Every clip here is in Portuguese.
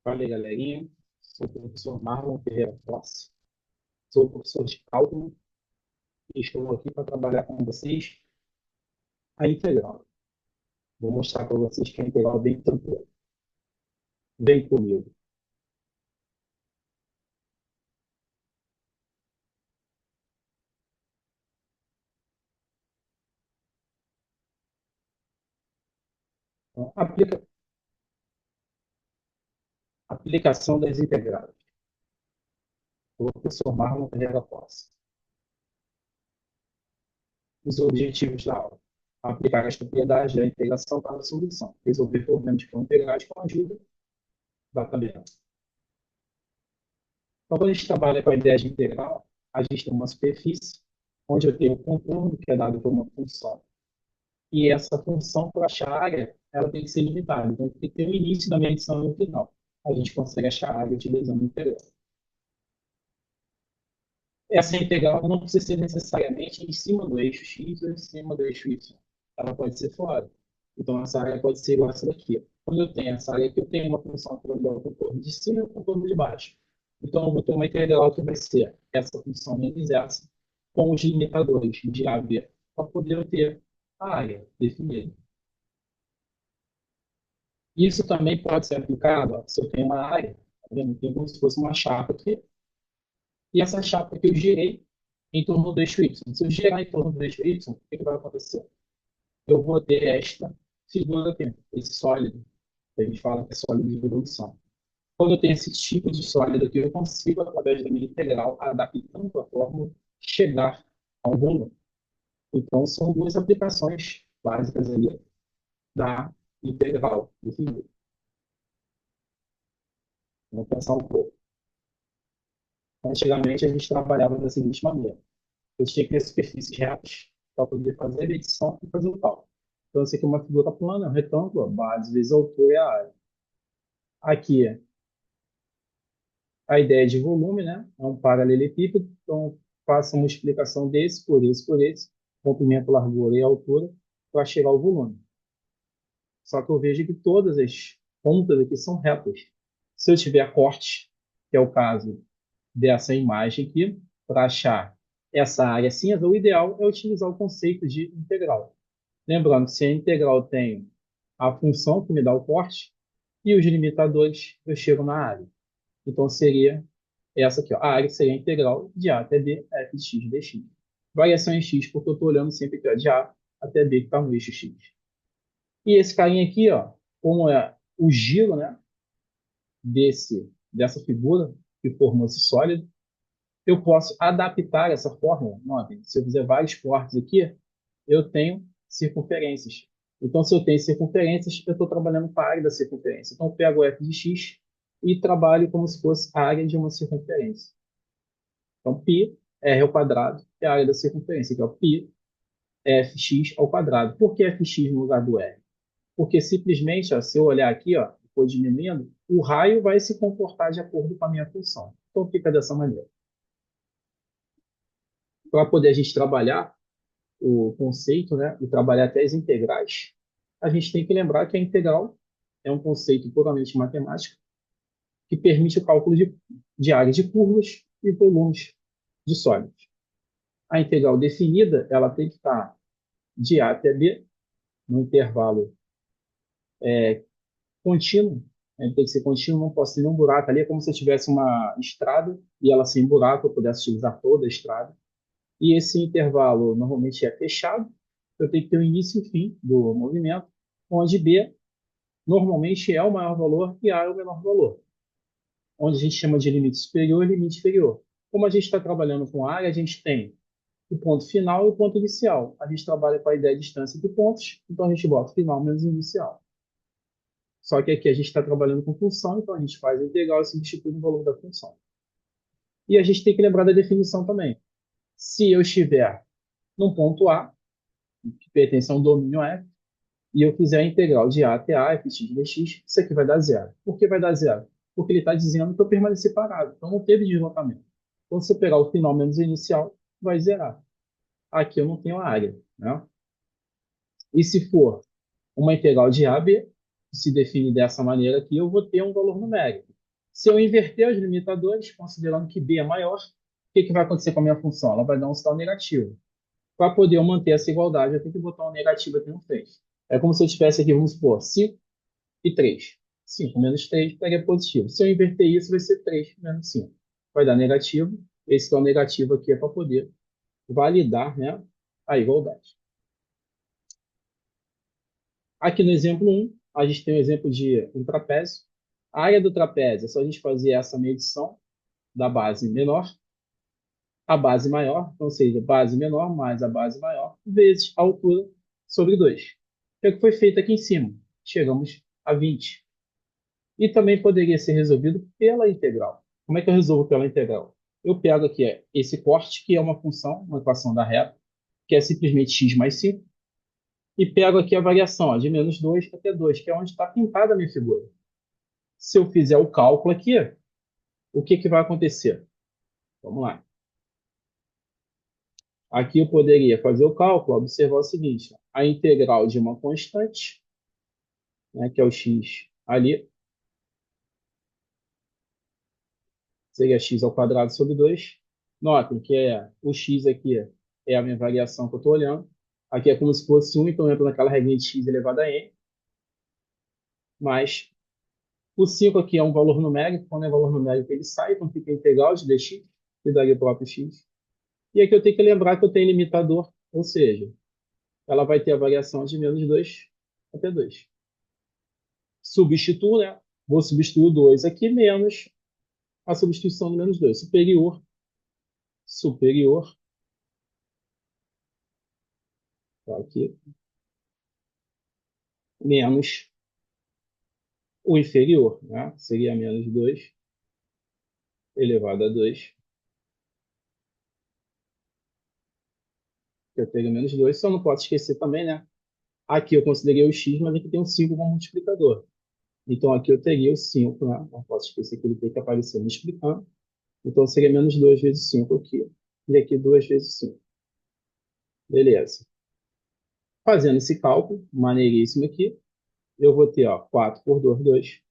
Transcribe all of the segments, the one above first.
Fala aí, galerinha. Sou o professor Marlon Ferreira Posse. Sou professor de cálculo e estou aqui para trabalhar com vocês a integral. Vou mostrar para vocês que a integral é bem tranquila. Vem comigo. Então, aplicação das integrais. Professor Marlon Ferreira Posse. Os objetivos da aula. Aplicar as propriedades da integração para a solução. Resolver problemas com integrais com a ajuda da tabela. Então, quando a gente trabalha com a ideia de integral, a gente tem uma superfície onde eu tenho o contorno, que é dado por uma função. E essa função, para achar a área, ela tem que ser limitada. Então, tem que ter o início da medição e o final. A gente consegue achar a área utilizando o integral. Essa integral não precisa ser necessariamente em cima do eixo x ou em cima do eixo y. Ela pode ser fora. Então, essa área pode ser igual a essa daqui. Quando eu tenho essa área aqui, eu tenho uma função que vai dar o contorno de cima e o contorno de baixo. Então, eu vou ter uma integral que vai ser essa função menos essa, com os limitadores de A a B, para poder ter a área definida. Isso também pode ser aplicado, ó, se eu tenho uma área, tá vendo? Tem como se fosse uma chapa aqui, e essa chapa que eu girei em torno do eixo Y. Se eu girar em torno do eixo Y, o que vai acontecer? Eu vou ter esta figura aqui, esse sólido, que a gente fala que é sólido de evolução. Quando eu tenho esse tipo de sólido aqui, eu consigo, através da minha integral, adaptando a fórmula, chegar ao volume. Então, são duas aplicações básicas ali da integral definida. Vamos pensar um pouco. Antigamente, a gente trabalhava da seguinte maneira. Eu tinha que ter superfícies retas para poder fazer a medição e fazer o cálculo. Então, isso aqui é uma figura plana, um retângulo, a base vezes a altura e a área. Aqui, a ideia de volume, né? É um paralelepípedo, então faço a multiplicação desse por esse por esse, comprimento, largura e altura, para chegar ao volume. Só que eu vejo que todas as pontas aqui são retas. Se eu tiver corte, que é o caso dessa imagem aqui, para achar essa área cinza, o ideal é utilizar o conceito de integral. Lembrando que se a integral tem a função que me dá o corte e os limitadores, eu chego na área. Então seria essa aqui, ó. A área seria a integral de A até B, f de x dx. Variação em x, porque eu estou olhando sempre aqui, ó, de A até B, que está no eixo x. E esse carinha aqui, ó, como é o giro, né, dessa figura que formou esse sólido, eu posso adaptar essa fórmula. Notem, se eu fizer vários cortes aqui, eu tenho circunferências. Então, se eu tenho circunferências, eu estou trabalhando com a área da circunferência. Então, eu pego o f de x e trabalho como se fosse a área de uma circunferência. Então, π r ao quadrado é a área da circunferência, que é o π fx ao quadrado. Por que fx no lugar do r? Porque simplesmente, ó, se eu olhar aqui, ó, for diminuindo, o raio vai se comportar de acordo com a minha função. Então, fica dessa maneira. Para poder a gente trabalhar o conceito, né, e trabalhar até as integrais, a gente tem que lembrar que a integral é um conceito puramente matemático que permite o cálculo de área de curvas e volumes de sólidos. A integral definida, ela tem que estar de A até B, no intervalo contínuo, né, tem que ser contínuo, não posso ter nenhum buraco ali, é como se eu tivesse uma estrada e ela sem buraco, eu pudesse utilizar toda a estrada. E esse intervalo normalmente é fechado, eu tenho que ter o início e o fim do movimento, onde B normalmente é o maior valor e A é o menor valor, onde a gente chama de limite superior e limite inferior. Como a gente está trabalhando com área, a gente tem o ponto final e o ponto inicial. A gente trabalha com a ideia de distância de pontos, então a gente bota final menos inicial. Só que aqui a gente está trabalhando com função, então a gente faz a integral e substitui o valor da função. E a gente tem que lembrar da definição também. Se eu estiver num ponto A, que pertence a um domínio F, e eu fizer a integral de A até A, fx dx, isso aqui vai dar zero. Por que vai dar zero? Porque ele está dizendo que eu permaneci parado, então não teve deslocamento. Então, se eu pegar o final menos o inicial, vai zerar. Aqui eu não tenho a área, né? E se for uma integral de A a B, que se define dessa maneira aqui, eu vou ter um valor numérico. Se eu inverter os limitadores, considerando que b é maior, o que vai acontecer com a minha função? Ela vai dar um sinal negativo. Para poder eu manter essa igualdade, eu tenho que botar um negativo aqui no frente. É como se eu tivesse aqui, vamos supor, 5 e 3. 5 menos 3 daria positivo. Se eu inverter isso, vai ser 3 menos 5. Vai dar negativo. Esse que é o negativo aqui é para poder validar, né, a igualdade. Aqui no exemplo 1, a gente tem um exemplo de um trapézio. A área do trapézio é só a gente fazer essa medição da base menor, a base maior, ou seja, base menor mais a base maior, vezes a altura sobre 2. O que foi feito aqui em cima? Chegamos a 20. E também poderia ser resolvido pela integral. Como é que eu resolvo pela integral? Eu pego aqui esse corte, que é uma função, uma equação da reta, que é simplesmente x mais 5, e pego aqui a variação de menos 2 até 2, que é onde está pintada a minha figura. Se eu fizer o cálculo aqui, o que vai acontecer? Vamos lá. Aqui eu poderia fazer o cálculo, observar o seguinte: a integral de uma constante, né, que é o x ali, seria x ao quadrado sobre 2. Notem que o x aqui é a minha variação que eu estou olhando. Aqui é como se fosse 1, então eu entro naquela regrinha de x elevado a n. Mas o 5 aqui é um valor numérico. Quando é valor numérico, ele sai, então fica a integral de dx, que daria o próprio x. E aqui eu tenho que lembrar que eu tenho limitador, ou seja, ela vai ter a variação de menos 2 até 2. Substituo, né? Vou substituir o 2 aqui, menos a substituição do menos 2. Superior, tá aqui, menos o inferior, né? Seria menos 2 elevado a 2. Eu tenho menos 2. Só não posso esquecer também, né? Aqui eu considerei o x, mas aqui tem um 5 como multiplicador. Então aqui eu teria o 5, né? Não posso esquecer que ele tem que aparecer multiplicando. Então seria menos 2 vezes 5 aqui. E aqui 2 vezes 5. Beleza. Fazendo esse cálculo, maneiríssimo aqui, eu vou ter 4 por 2, 2.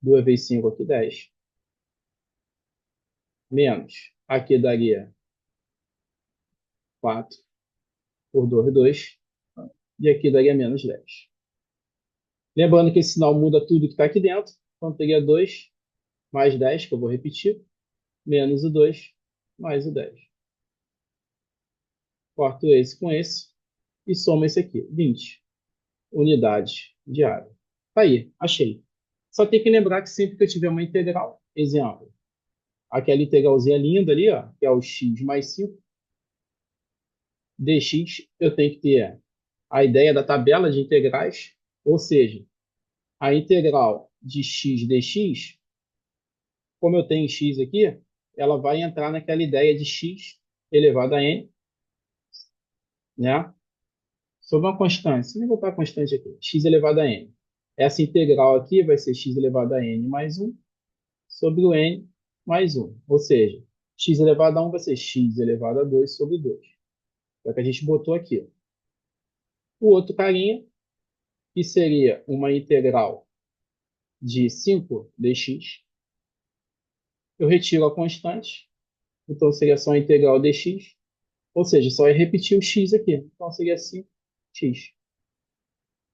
2 vezes 5 aqui, 10. Menos. Aqui daria 4 por 2, 2. E aqui daria menos 10. Lembrando que esse sinal muda tudo que está aqui dentro. Então teria 2 mais 10, que eu vou repetir, menos o 2 mais o 10. Corto esse com esse e soma esse aqui, 20 unidades de área. Tá aí, achei. Só tem que lembrar que sempre que eu tiver uma integral, exemplo, aquela integralzinha linda ali, que é o x mais 5, dx, eu tenho que ter a ideia da tabela de integrais, ou seja, a integral de x dx, como eu tenho x aqui, ela vai entrar naquela ideia de x elevado a n, né? Sobre uma constante. Se eu botar a constante aqui, x elevado a n. Essa integral aqui vai ser x elevado a n mais 1 sobre o n mais 1. Ou seja, x elevado a 1 vai ser x elevado a 2 sobre 2. É o que a gente botou aqui. O outro carinha, que seria uma integral de 5 dx, eu retiro a constante, então seria só a integral dx, ou seja, só ia repetir o x aqui, então seria 5x,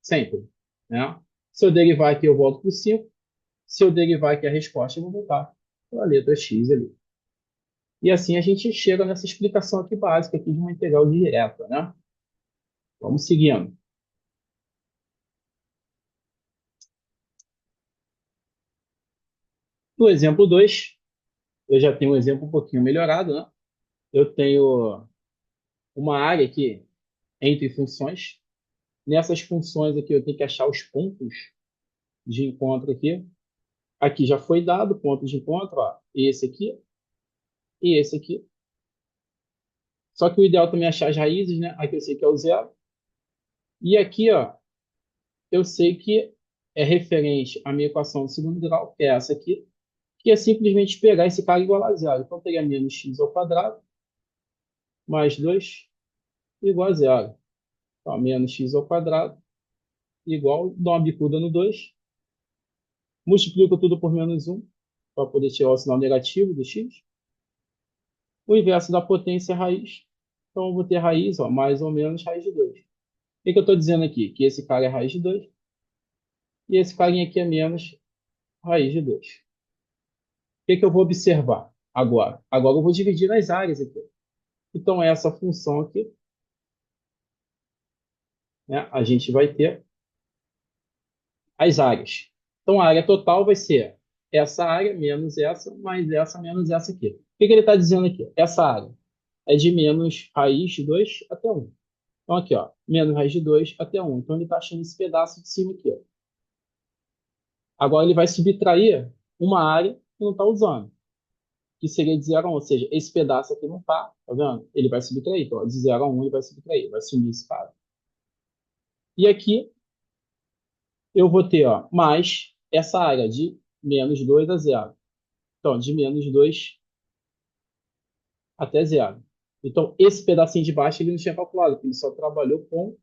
sempre, né? Se eu derivar aqui, eu volto para o 5, se eu derivar aqui a resposta, eu vou voltar para a letra x ali. E assim a gente chega nessa explicação aqui básica aqui de uma integral direta, né? Vamos seguindo. No exemplo 2, eu já tenho um exemplo um pouquinho melhorado, né? Eu tenho uma área aqui entre funções. Nessas funções aqui eu tenho que achar os pontos de encontro aqui. Aqui já foi dado ponto de encontro, esse aqui e esse aqui. Só que o ideal também é achar as raízes, né? Aqui eu sei que é o zero. E aqui, eu sei que é referente à minha equação de segundo grau, que é essa aqui, que é simplesmente pegar esse cara igual a zero. Então, teria menos x ao quadrado mais 2 igual a zero. Então, menos x ao quadrado igual, dou uma bicuda no 2, multiplico tudo por menos 1, para poder tirar o sinal negativo do x. O inverso da potência é raiz. Então, eu vou ter raiz, ó, mais ou menos raiz de 2. O que eu estou dizendo aqui? Que esse cara é raiz de 2 e esse carinha aqui é menos raiz de 2. O que eu vou observar agora? Agora eu vou dividir as áreas aqui. Então, essa função aqui, né, a gente vai ter as áreas. Então, a área total vai ser essa área menos essa, mais essa menos essa aqui. O que ele está dizendo aqui? Essa área é de menos raiz de 2 até 1. Então, aqui, ó, menos raiz de 2 até 1. Então, ele está achando esse pedaço de cima aqui, ó. Agora, ele vai subtrair uma área que não está usando, que seria de 0 a 1. Ou seja, esse pedaço aqui não está, tá vendo? Ele vai subtrair. Então, ó, de 0 a 1 ele vai subtrair, vai sumir esse cara. E aqui, eu vou ter, ó, mais essa área de menos 2 a 0. Então, de menos 2 até 0. Então, esse pedacinho de baixo ele não tinha calculado, porque ele só trabalhou com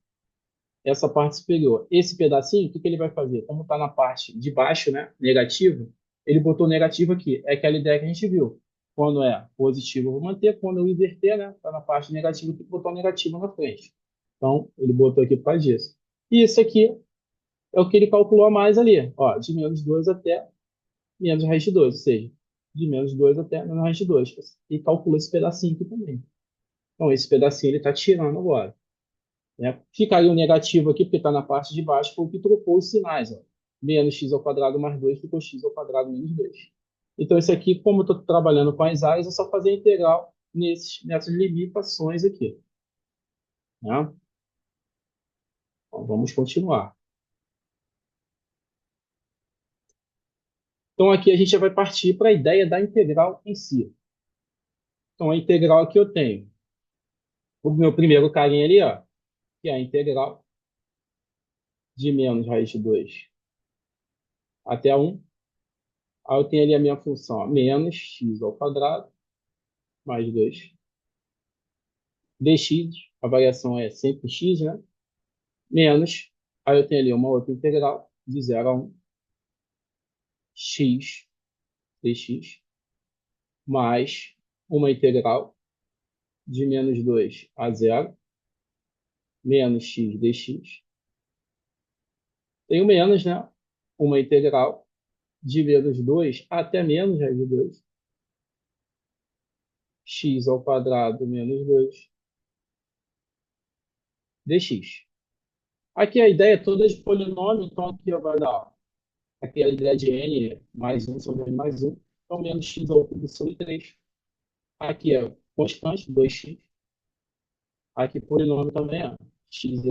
essa parte superior. Esse pedacinho, o que ele vai fazer? Como está na parte de baixo, né, negativo, ele botou negativo aqui. É aquela ideia que a gente viu. Quando é positivo, eu vou manter. Quando eu inverter, né, está na parte negativa, eu tenho que botar o negativo na frente. Então, ele botou aqui por causa disso. E isso aqui é o que ele calculou a mais ali. Ó, de menos 2 até menos raiz de 2, ou seja, de menos 2 até menos raiz de 2. E calculou esse pedacinho aqui também. Então, esse pedacinho ele está tirando agora. Né? Ficaria o negativo aqui, porque está na parte de baixo, foi o que trocou os sinais. Ó. Menos x ao quadrado mais 2 ficou x ao quadrado menos 2. Então, isso aqui, como eu estou trabalhando com as áreas, é só fazer a integral nessas limitações aqui. Né? Então, vamos continuar. Então, aqui a gente já vai partir para a ideia da integral em si. Então, a integral aqui eu tenho o meu primeiro carinha ali, ó, que é a integral de menos raiz de 2 até 1. Aí eu tenho ali a minha função, ó, menos x ao quadrado mais 2 dx, a variação é sempre x, né? Menos, aí eu tenho ali uma outra integral de 0 a 1 x dx, mais uma integral de menos 2 a 0 menos x dx. Tenho menos, né? Uma integral de menos 2 até menos raiz de 2 x ao quadrado menos 2 dx. Aqui a ideia é toda de polinômio, então aqui vai dar, ó, aqui a ideia de n mais 1 sobre n mais 1, então menos x ao cubo sobre 3. Aqui é constante, 2x. Aqui polinômio também é x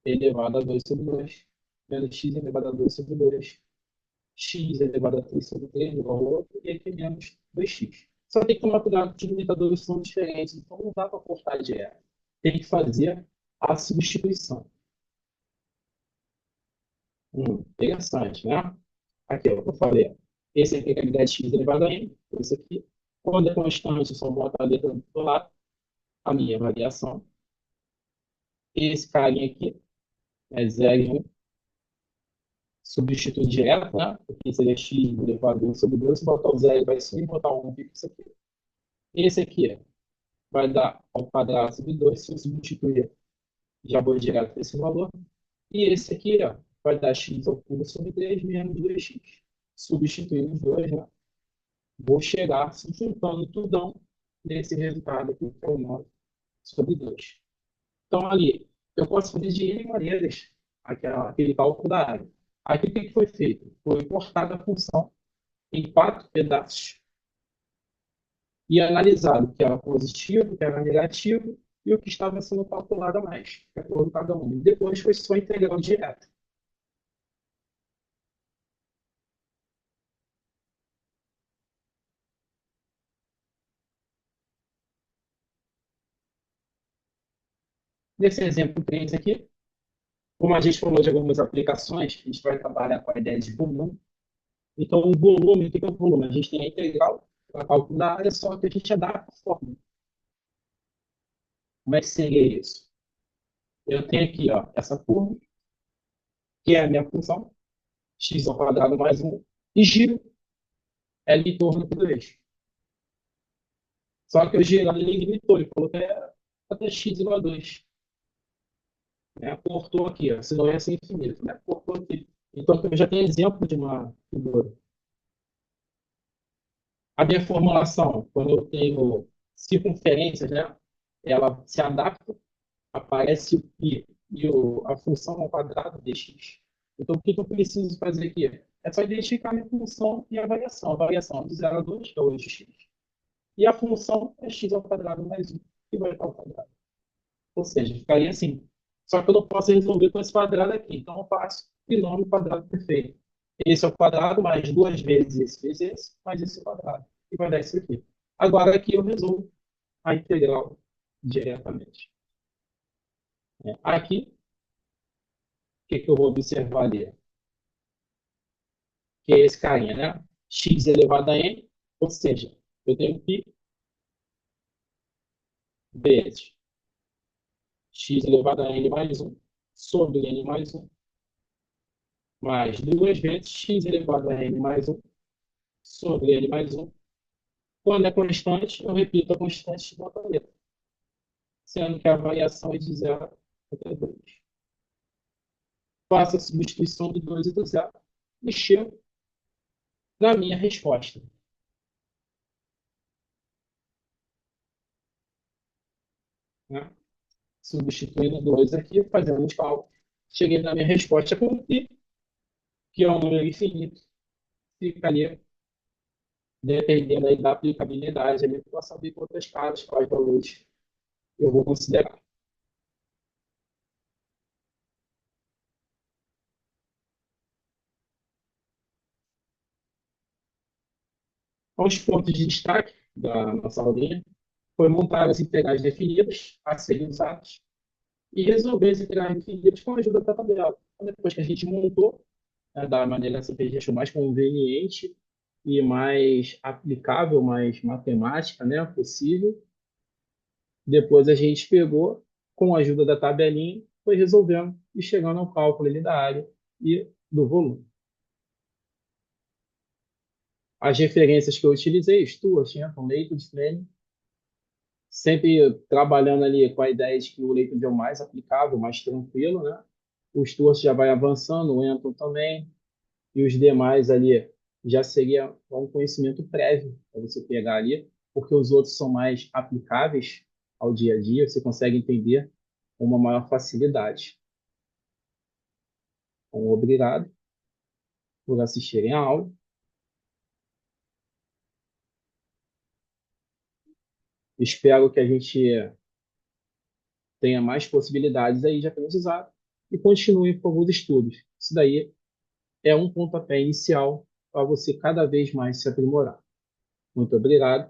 elevado a 2 sobre 2, menos x elevado a 2 sobre 2, x elevado a 3 sobre 3, igual ao outro, e aqui menos 2x. Só tem que tomar cuidado que os limitadores são diferentes, então não dá para cortar direto. Tem que fazer a substituição. Interessante, né? Aqui, ó, o que eu falei. Esse aqui é a unidade de x elevado a n. Esse aqui. Quando é constante, eu só boto a letra do lado, a minha variação. Esse carinha aqui é 0 e 1. Substitui direto, né? Porque seria x elevado a 1 sobre 2. Se botar o 0, vai subir, botar o 1, fica isso aqui. Esse aqui vai dar ao quadrado sobre 2. Se eu substituir, já vou direto para esse valor. E esse aqui, ó, vai dar x ao cubo sobre 3 menos 2x. Substituindo os dois, né? Vou chegar juntando tudão nesse resultado aqui, que é o 9 sobre 2. Então, ali, eu posso fazer de N maneiras aquele cálculo da área. Aqui, o que foi feito? Foi cortada a função em 4 pedaços e analisado o que era positivo, o que era negativo e o que estava sendo calculado a mais, de acordo com cada um. E depois foi só integral direta. Nesse exemplo 3 aqui, como a gente falou de algumas aplicações, a gente vai trabalhar com a ideia de volume. Então, o volume, o que é o volume? A gente tem a integral para cálculo da área, só que a gente adapta a fórmula. Como é que seria isso? Eu tenho aqui, ó, essa curva, que é a minha função, x ao quadrado mais 1, e giro L em torno do eixo. Só que o girando ele limitou, ele falou que é até x igual a 2. Né? Cortou aqui, ó, senão ia ser infinito. Né? Cortou aqui. Então, eu já tenho exemplo de uma figura. A minha formulação, quando eu tenho circunferências, né, ela se adapta, aparece o π e a função ao quadrado de x. Então, o que eu preciso fazer aqui? É só identificar a minha função e a variação. A variação é de 0 a 2, que é o eixo x. E a função é x ao quadrado mais 1, que vai estar ao quadrado. Ou seja, ficaria assim. Só que eu não posso resolver com esse quadrado aqui. Então, eu faço binômio quadrado perfeito. Esse é o quadrado mais duas vezes esse vezes esse, mais esse quadrado. E vai dar isso aqui. Agora aqui eu resolvo a integral diretamente. Aqui, o que eu vou observar ali? Que é esse carinha, né? X elevado a n, ou seja, eu tenho π vezes x elevado a n mais 1 sobre n mais 1, mais duas vezes x elevado a n mais 1 sobre n mais 1. Quando é constante, eu repito a constante da paleta, sendo que a variação é de 0 até 2. Faço a substituição do 2 e do 0 e chego na minha resposta. Né? Substituindo 2 aqui, fazendo os cálculos. Cheguei na minha resposta com π, que é um número infinito. Fica ali, dependendo aí da aplicabilidade, ali, para saber quantas caras, quais valores eu vou considerar. Os pontos de destaque da nossa aulinha foi montar as integrais definidas a serem usadas e resolver as integrais definidas com a ajuda da tabela. Então, depois que a gente montou, né, da maneira que a gente achou mais conveniente e mais aplicável, mais matemática, né, possível, depois a gente pegou, com a ajuda da tabelinha, foi resolvendo e chegando ao cálculo ali da área e do volume. As referências que eu utilizei, Stuart, Hampton, Leighton, Fleming, sempre trabalhando ali com a ideia de que o Leighton é o mais aplicável, mais tranquilo, né? O Stuart já vai avançando, o Hampton também, e os demais ali já seria um conhecimento prévio para você pegar ali, porque os outros são mais aplicáveis ao dia a dia, você consegue entender com uma maior facilidade. Então, obrigado por assistirem a aula. Espero que a gente tenha mais possibilidades aí de aprendizado e continue com alguns estudos. Isso daí é um pontapé inicial para você cada vez mais se aprimorar. Muito obrigado.